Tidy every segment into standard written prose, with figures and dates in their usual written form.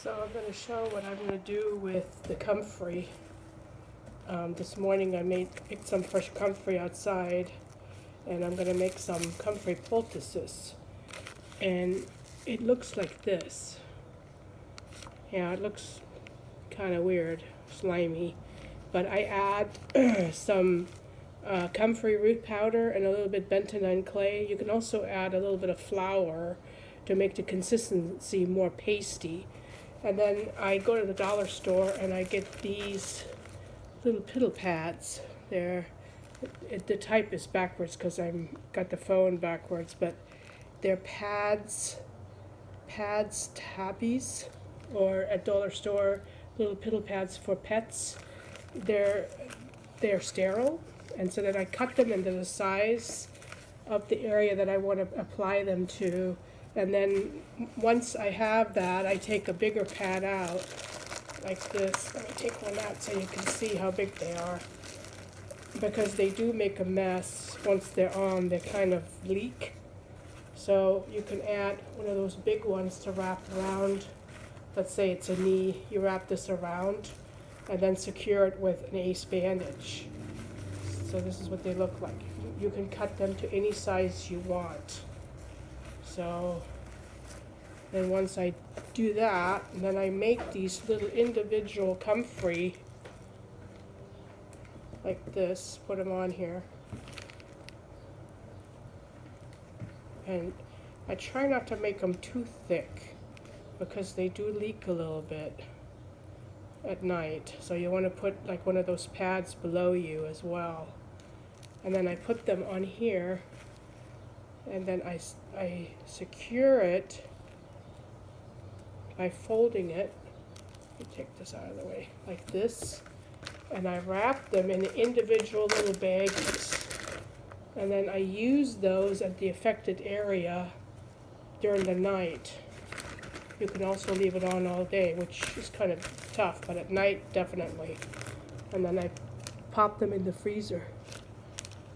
So I'm going to show what I'm going to do with the comfrey. This morning I picked some fresh comfrey outside, and I'm going to make some comfrey poultices. And it looks like this. Yeah, it looks kind of weird, slimy. But I add some comfrey root powder and a little bit bentonite clay. You can also add a little bit of flour to make the consistency more pasty. And then I go to the dollar store and I get these little piddle pads. The type is backwards because I've got the phone backwards, but they're pads tabbies, or at dollar store, little piddle pads for pets. They're sterile, and so then I cut them into the size of the area that I want to apply them to. And then once I have that, I take a bigger pad out, like this. Let me take one out so you can see how big they are. Because they do make a mess once they're on, they kind of leak. So you can add one of those big ones to wrap around. Let's say it's a knee, you wrap this around and then secure it with an ace bandage. So this is what they look like. You can cut them to any size you want. So then once I do that, then I make these little individual comfrey like this, put them on here. And I try not to make them too thick because they do leak a little bit at night. So you want to put like one of those pads below you as well. And then I put them on here, and then I secure it by folding it. Let me take this out of the way, like this. And I wrap them in individual little bags. And then I use those at the affected area during the night. You can also leave it on all day, which is kind of tough, but at night, definitely. And then I pop them in the freezer.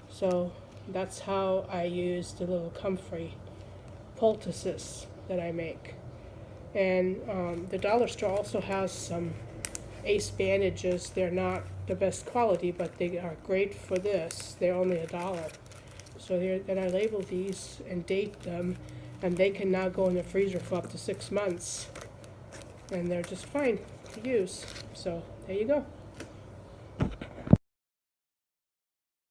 So that's how I use the little comfrey poultices that I make. And the dollar store also has some ace bandages. They're not the best quality, but they are great for this. They're only $1. So then I label these and date them, and they can now go in the freezer for up to 6 months. And they're just fine to use. So there you go.